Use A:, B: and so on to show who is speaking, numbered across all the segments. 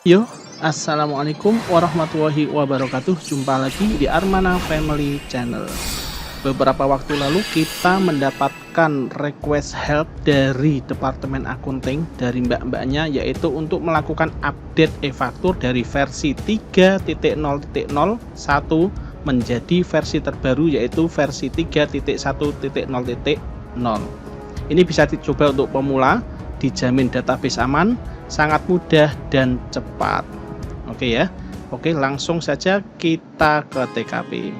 A: Yo, assalamualaikum warahmatullahi wabarakatuh. Jumpa lagi di Armana Family Channel. Beberapa waktu lalu kita mendapatkan request help dari departemen akunting dari mbak-mbaknya, yaitu untuk melakukan update e-faktur dari versi 3.0.01 menjadi versi terbaru, yaitu versi 3.1.0.0. Ini bisa dicoba untuk pemula, dijamin database aman, sangat mudah dan cepat. Oke ya. Oke, langsung saja kita ke TKP.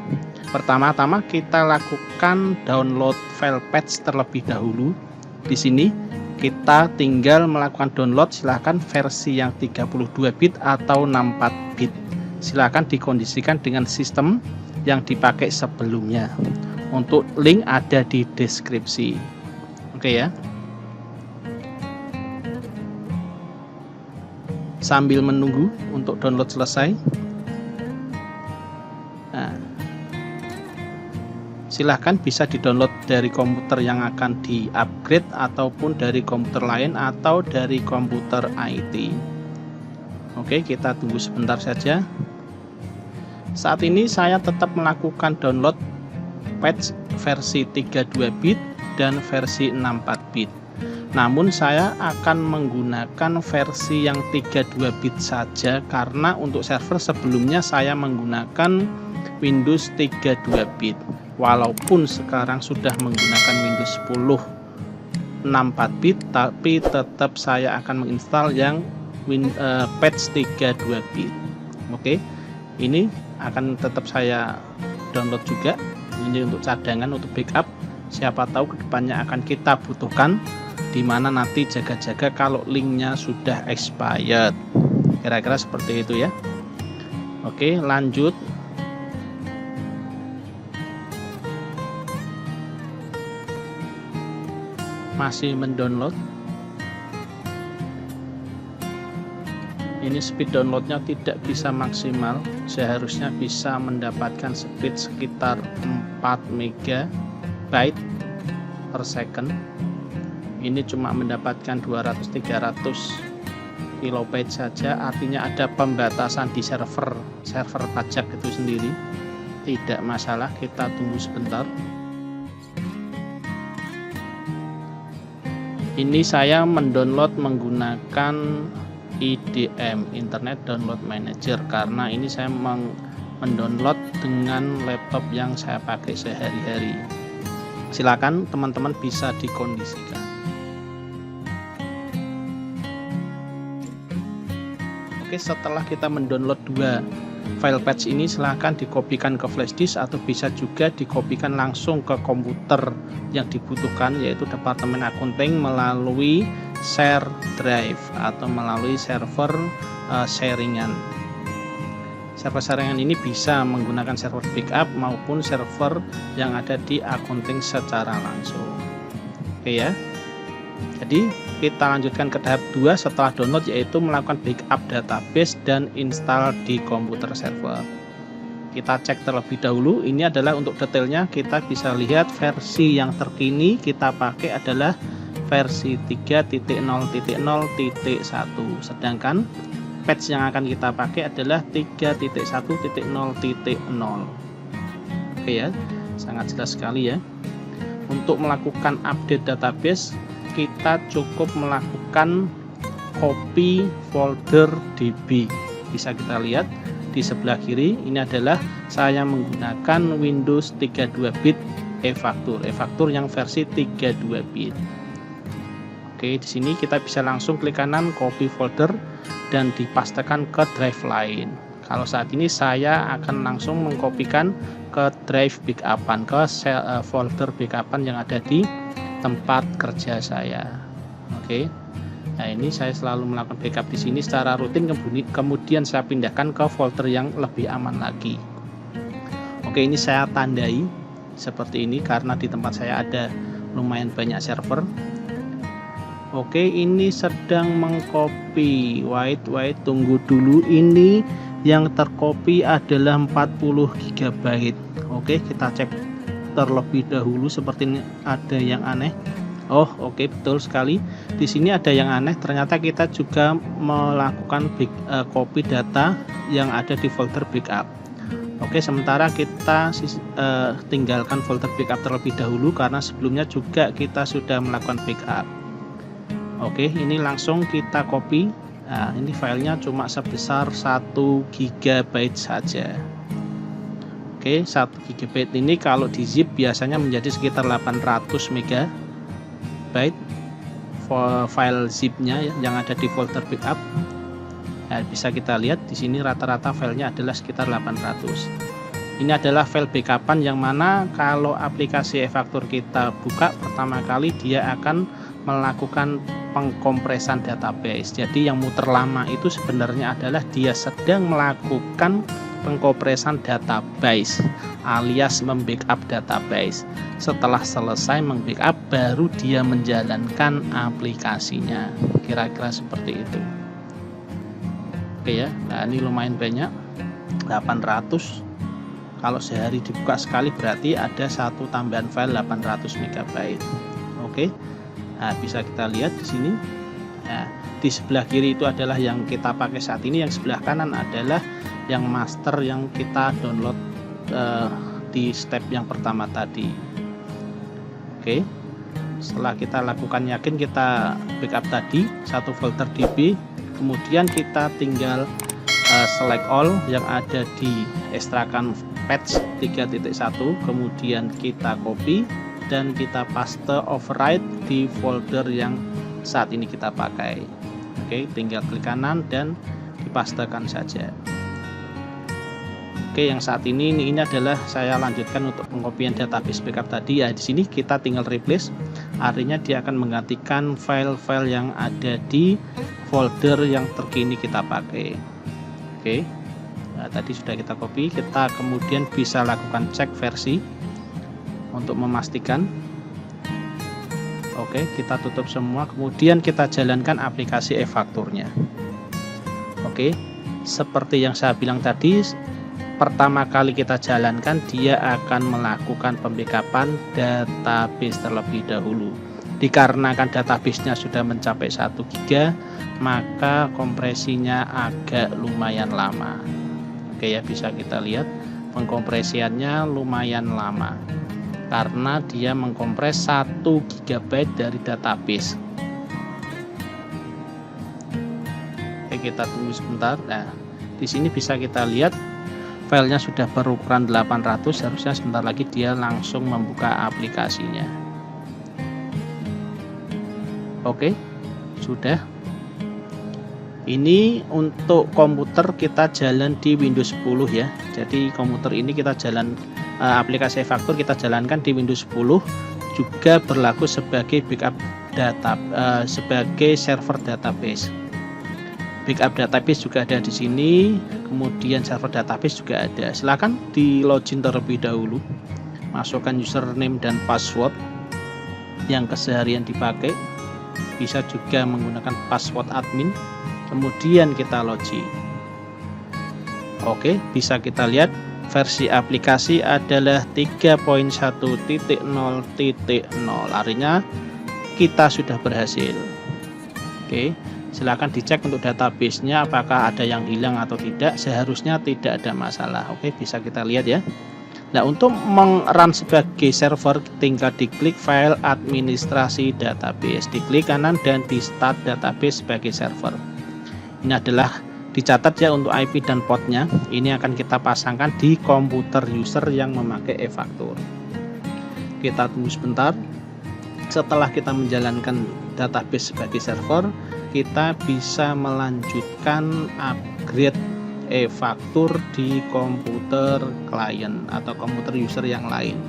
A: Pertama-tama kita lakukan download file patch terlebih dahulu. Di sini kita tinggal melakukan download, silahkan versi yang 32 bit atau 64 bit. Silahkan dikondisikan dengan sistem yang dipakai sebelumnya. Untuk link ada di deskripsi. Oke ya. Sambil menunggu untuk download selesai, nah, silahkan bisa di-download dari komputer yang akan di-upgrade ataupun dari komputer lain atau dari komputer IT. Oke, kita tunggu sebentar saja. Saat ini saya tetap melakukan download patch versi 32 bit dan versi 64 bit. Namun saya akan menggunakan versi yang 32 bit saja, karena untuk server sebelumnya saya menggunakan Windows 32 bit. Walaupun sekarang sudah menggunakan Windows 10 64 bit, tapi tetap saya akan menginstal yang patch 32 bit. Oke, ini akan tetap saya download juga. Ini untuk cadangan, untuk backup. Siapa tahu kedepannya akan kita butuhkan, dimana nanti jaga-jaga kalau linknya sudah expired. Kira-kira seperti itu ya. Oke, lanjut. Masih mendownload. Ini speed downloadnya tidak bisa maksimal, seharusnya bisa mendapatkan speed sekitar 4 MB per second. Ini cuma mendapatkan 200-300 kilobyte saja, artinya ada pembatasan di server pajak itu sendiri. Tidak masalah, kita tunggu sebentar. Ini saya mendownload menggunakan IDM, Internet Download Manager, karena ini saya mendownload dengan laptop yang saya pakai sehari-hari. Silakan teman-teman bisa dikondisikan. Oke, setelah kita mendownload dua file patch ini, silahkan dikopikan ke flash disk atau bisa juga dikopikan langsung ke komputer yang dibutuhkan, yaitu departemen akunting melalui share drive atau melalui server sharingan. Server sharingan ini bisa menggunakan server backup maupun server yang ada di akunting secara langsung. Oke ya. Jadi kita lanjutkan ke tahap 2 setelah download, yaitu melakukan backup database dan install di komputer server. Kita cek terlebih dahulu. Ini adalah untuk detailnya, kita bisa lihat versi yang terkini kita pakai adalah versi 3.0.0.1, sedangkan patch yang akan kita pakai adalah 3.1.0.0. Oke ya, sangat jelas sekali ya. Untuk melakukan update database, kita cukup melakukan copy folder DB. Bisa kita lihat di sebelah kiri, ini adalah saya menggunakan Windows 32 bit e-faktur yang versi 32 bit. Oke, di sini kita bisa langsung klik kanan copy folder dan dipastekan ke drive lain. Kalau saat ini saya akan langsung mengkopikan ke drive backupan, ke folder backupan yang ada di tempat kerja saya. Oke. Nah, ini saya selalu melakukan backup di sini secara rutin, kemudian saya pindahkan ke folder yang lebih aman lagi. Oke, ini saya tandai seperti ini karena di tempat saya ada lumayan banyak server. Oke, ini sedang mengcopy. Wait, tunggu dulu. Ini yang tercopy adalah 40 GB. Oke, kita cek terlebih dahulu, seperti ini ada yang aneh. Oh, oke, betul sekali. Di sini ada yang aneh, ternyata kita juga melakukan copy data yang ada di folder backup. Oke, sementara kita tinggalkan folder backup terlebih dahulu karena sebelumnya juga kita sudah melakukan backup. Oke, ini langsung kita copy. Nah, ini filenya cuma sebesar 1 GB saja. Oke, 1 GB ini kalau di zip biasanya menjadi sekitar 800 MB file zipnya yang ada di folder backup. Nah, bisa kita lihat di sini rata-rata filenya adalah sekitar 800. Ini adalah file backupan yang mana kalau aplikasi e-faktur kita buka pertama kali dia akan melakukan pengkompresan database. Jadi yang muter lama itu sebenarnya adalah dia sedang melakukan pengkompresan database alias membackup database. Setelah selesai membackup baru dia menjalankan aplikasinya. Kira-kira seperti itu. Oke ya. Nah, ini lumayan banyak. 800. Kalau sehari dibuka sekali berarti ada satu tambahan file 800 MB. Oke. Nah, bisa kita lihat di sini. Nah, di sebelah kiri itu adalah yang kita pakai saat ini, yang sebelah kanan adalah yang master yang kita download di step yang pertama tadi. Oke, setelah kita lakukan yakin kita backup tadi satu folder DB, kemudian kita tinggal select all yang ada di ekstrakan patch 3.1, kemudian kita copy dan kita paste override di folder yang saat ini kita pakai. Oke, tinggal klik kanan dan dipastekan saja. Oke, yang saat ini adalah saya lanjutkan untuk pengkopian database backup tadi. Ya, di sini kita tinggal replace, artinya dia akan menggantikan file-file yang ada di folder yang terkini kita pakai. Oke, nah, tadi sudah kita copy, kita kemudian bisa lakukan cek versi untuk memastikan. Oke, kita tutup semua, kemudian kita jalankan aplikasi e-fakturnya. Oke, seperti yang saya bilang tadi, pertama kali kita jalankan dia akan melakukan pembackupan database terlebih dahulu. Dikarenakan databasenya sudah mencapai 1 GB, maka kompresinya agak lumayan lama. Oke ya, bisa kita lihat pengkompresiannya lumayan lama karena dia mengkompres 1 GB dari database. Oke, kita tunggu sebentar. Nah, di sini bisa kita lihat filenya sudah berukuran 800, harusnya sebentar lagi dia langsung membuka aplikasinya. Oke, sudah. Ini untuk komputer kita jalan di Windows 10 ya. Jadi komputer ini kita jalan aplikasi e-faktur kita jalankan di Windows 10, juga berlaku sebagai backup data sebagai server database. Backup database juga ada di sini, kemudian server database juga ada. Silakan di login terlebih dahulu, masukkan username dan password yang keseharian dipakai, bisa juga menggunakan password admin, kemudian kita login. Oke, bisa kita lihat versi aplikasi adalah 3.1.0.0, artinya kita sudah berhasil. Oke, silakan dicek untuk database-nya apakah ada yang hilang atau tidak. Seharusnya tidak ada masalah. Oke, bisa kita lihat ya. Nah, untuk meng-run sebagai server tinggal diklik file administrasi database, diklik kanan dan di start database sebagai server. Ini adalah dicatat ya untuk IP dan portnya. Ini akan kita pasangkan di komputer user yang memakai e-faktur. Kita tunggu sebentar. Setelah kita menjalankan database sebagai server, kita bisa melanjutkan upgrade e-faktur di komputer klien atau komputer user yang lain.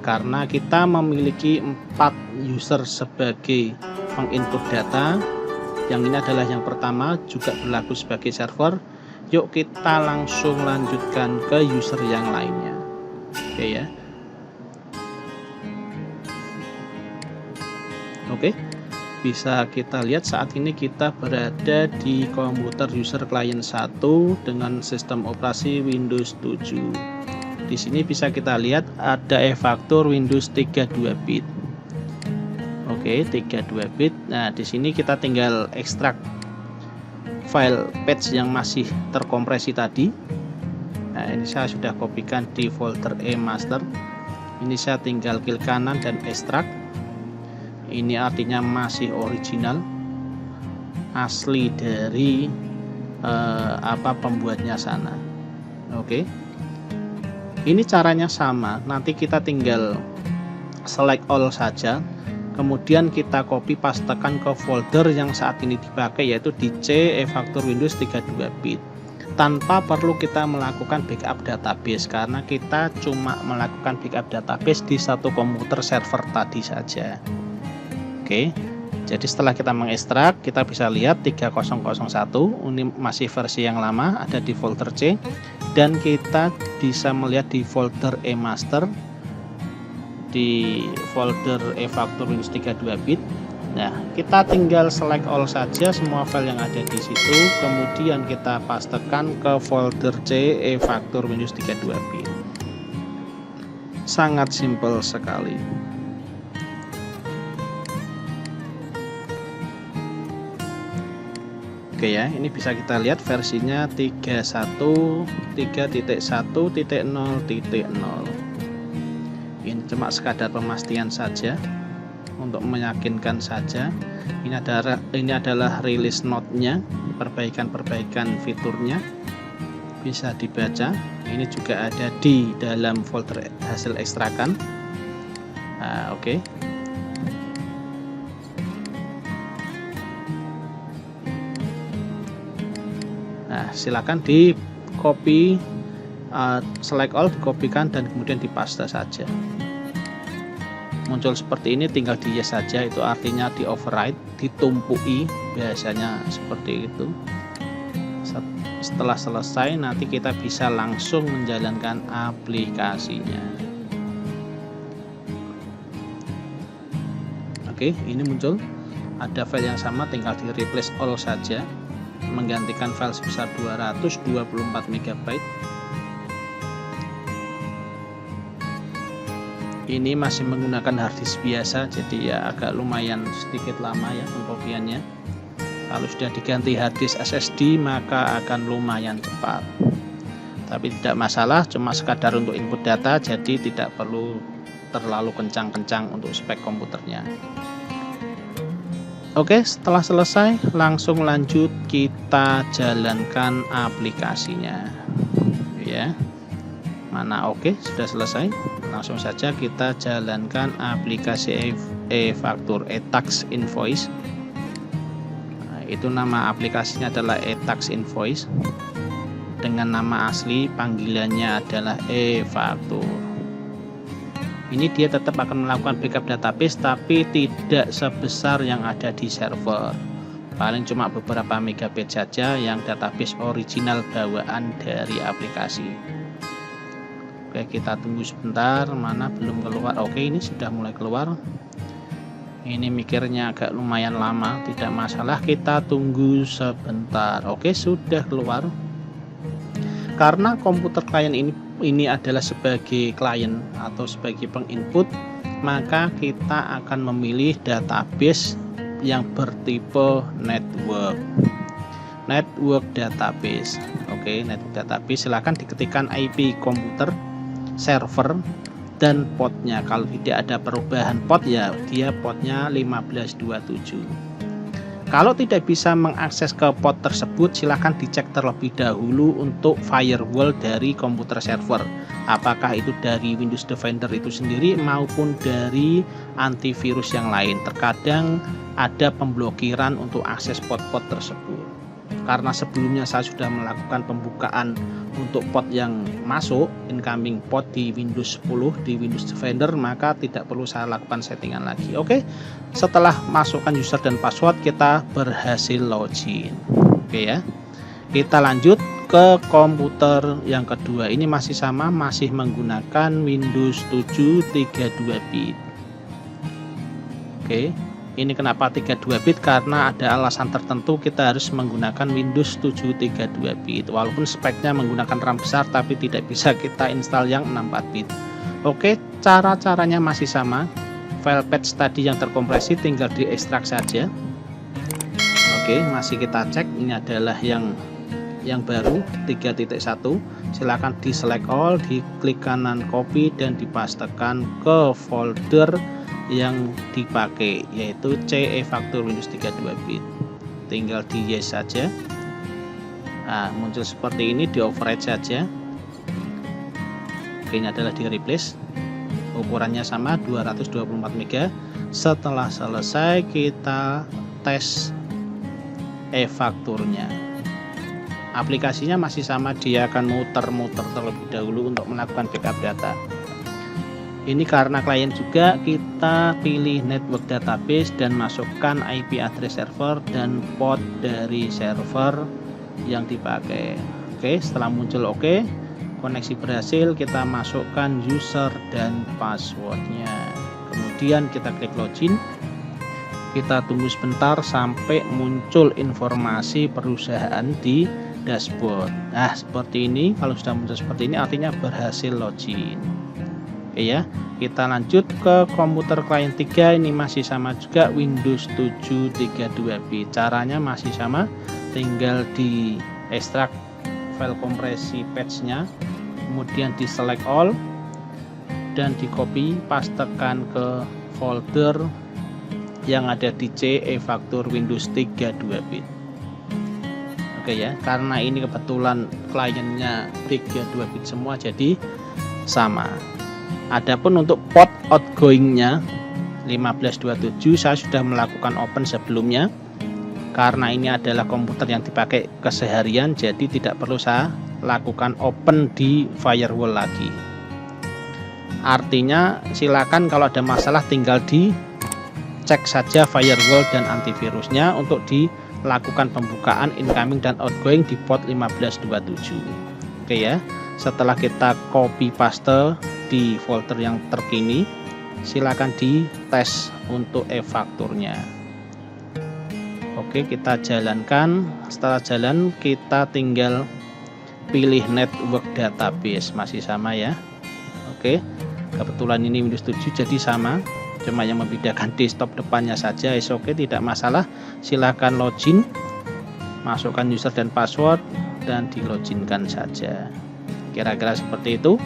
A: Karena kita memiliki 4 user sebagai penginput data, yang ini adalah yang pertama juga berlaku sebagai server. Yuk kita langsung lanjutkan ke user yang lainnya. Oke ya. Oke, bisa kita lihat saat ini kita berada di komputer user klien 1 dengan sistem operasi Windows 7. Di sini bisa kita lihat ada e-faktur Windows 32 bit. Oke, 32 bit. Nah, di sini kita tinggal ekstrak file patch yang masih terkompresi tadi. Nah, ini saya sudah kopikan di folder e-master. Ini saya tinggal klik kanan dan ekstrak. Ini artinya masih original, asli dari pembuatnya sana. Oke. Ini caranya sama. Nanti kita tinggal select all saja. Kemudian kita copy pastekan ke folder yang saat ini dipakai, yaitu di C e-factor Windows 32 bit, tanpa perlu kita melakukan backup database, karena kita cuma melakukan backup database di satu komputer server tadi saja. Oke, jadi setelah kita mengekstrak, kita bisa lihat 3001 ini masih versi yang lama, ada di folder C, dan kita bisa melihat di folder e-master, di folder e-factor Windows 32 bit. Nah, kita tinggal select all saja semua file yang ada di situ, kemudian kita pastekan ke folder C e-factor Windows 32 bit. Sangat simpel sekali. Oke ya, ini bisa kita lihat versinya 31.3.1.0.0. Ini cuma sekadar pemastian saja, untuk meyakinkan saja. Ini adalah release note-nya, perbaikan-perbaikan fiturnya bisa dibaca. Ini juga ada di dalam folder hasil ekstrakan. Nah, oke. Nah, silakan di copy, select all, dikopikan dan kemudian dipaste saja. Muncul seperti ini, tinggal di yes saja, itu artinya di override, ditumpui, biasanya seperti itu. Setelah selesai, nanti kita bisa langsung menjalankan aplikasinya. Oke, ini muncul ada file yang sama, tinggal di replace all saja, menggantikan file sebesar 224 MB. Ini masih menggunakan harddisk biasa, jadi ya agak lumayan sedikit lama ya pengkopiannya. Kalau sudah diganti harddisk SSD maka akan lumayan cepat, tapi tidak masalah, cuma sekadar untuk input data, jadi tidak perlu terlalu kencang-kencang untuk spek komputernya. Oke, setelah selesai langsung lanjut kita jalankan aplikasinya ya. Mana oke, sudah selesai, langsung saja kita jalankan aplikasi e-factor e-tax invoice. Nah, itu nama aplikasinya adalah e-tax invoice, dengan nama asli panggilannya adalah e-factor. Ini dia tetap akan melakukan backup database, tapi tidak sebesar yang ada di server, paling cuma beberapa megabit saja yang database original bawaan dari aplikasi. Oke, kita tunggu sebentar, mana belum keluar. Oke, ini sudah mulai keluar. Ini mikirnya agak lumayan lama, tidak masalah, kita tunggu sebentar. Oke, sudah keluar. Karena komputer klien ini adalah sebagai klien atau sebagai penginput, maka kita akan memilih database yang bertipe network database. Oke, network database, silahkan diketikkan IP komputer, server, dan portnya. Kalau tidak ada perubahan port ya dia portnya 1527. Kalau tidak bisa mengakses ke port tersebut, silahkan dicek terlebih dahulu untuk firewall dari komputer server, apakah itu dari Windows Defender itu sendiri maupun dari antivirus yang lain. Terkadang ada pemblokiran untuk akses port-port tersebut. Karena sebelumnya saya sudah melakukan pembukaan untuk port yang masuk, incoming port di Windows 10 di Windows Defender, maka tidak perlu saya lakukan settingan lagi. Oke, setelah masukkan user dan password, kita berhasil login. Oke ya, kita lanjut ke komputer yang kedua. Ini masih sama, masih menggunakan Windows 7 32 bit. Oke, ini kenapa 32 bit? Karena ada alasan tertentu kita harus menggunakan Windows 7 32 bit. Walaupun speknya menggunakan RAM besar, tapi tidak bisa kita install yang 64 bit. Oke, cara-caranya masih sama. file patch tadi yang terkompresi tinggal diekstrak saja. Oke, masih kita cek, ini adalah yang baru 3.1. Silakan di select all, diklik kanan copy dan dipastekan ke folder yang dipakai, yaitu C e-factor Windows 32 bit. Tinggal di yes saja. Nah, muncul seperti ini, di override saja. Oke, ini adalah di replace. Ukurannya sama 224 MB. Setelah selesai kita tes e-factornya. Aplikasinya masih sama, dia akan muter-muter terlebih dahulu untuk melakukan backup data. Ini karena klien juga, kita pilih network database dan masukkan IP address server dan port dari server yang dipakai. Oke, setelah muncul oke, koneksi berhasil, kita masukkan user dan passwordnya. Kemudian kita klik login. Kita tunggu sebentar sampai muncul informasi perusahaan di dashboard. Nah, seperti ini. Kalau sudah muncul seperti ini artinya berhasil login. Oke ya, kita lanjut ke komputer klien 3. Ini masih sama juga, Windows 7 32 bit. Caranya masih sama, tinggal di ekstrak file kompresi patch-nya, kemudian di select all dan di copy pastekan ke folder yang ada di C e-factor Windows 32 bit. Oke ya, karena ini kebetulan kliennya 32 bit semua, jadi sama. Adapun untuk port outgoingnya 1527 saya sudah melakukan open sebelumnya. Karena ini adalah komputer yang dipakai keseharian, jadi tidak perlu saya lakukan open di firewall lagi. Artinya silakan kalau ada masalah tinggal di cek saja firewall dan antivirusnya untuk dilakukan pembukaan incoming dan outgoing di port 1527. Oke ya, setelah kita copy paste di folder yang terkini, silakan di tes untuk e-factornya. Oke, kita jalankan. Setelah jalan, kita tinggal pilih network database, masih sama ya. Oke, kebetulan ini Windows 7 jadi sama, cuma yang membedakan desktop depannya saja. Oke, tidak masalah. Silakan login, masukkan user dan password dan diloginkan saja. Kira-kira seperti itu.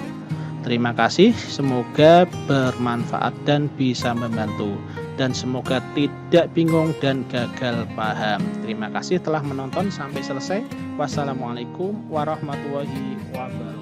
A: Terima kasih, semoga bermanfaat dan bisa membantu, dan semoga tidak bingung dan gagal paham. Terima kasih telah menonton sampai selesai. Wassalamualaikum warahmatullahi wabarakatuh.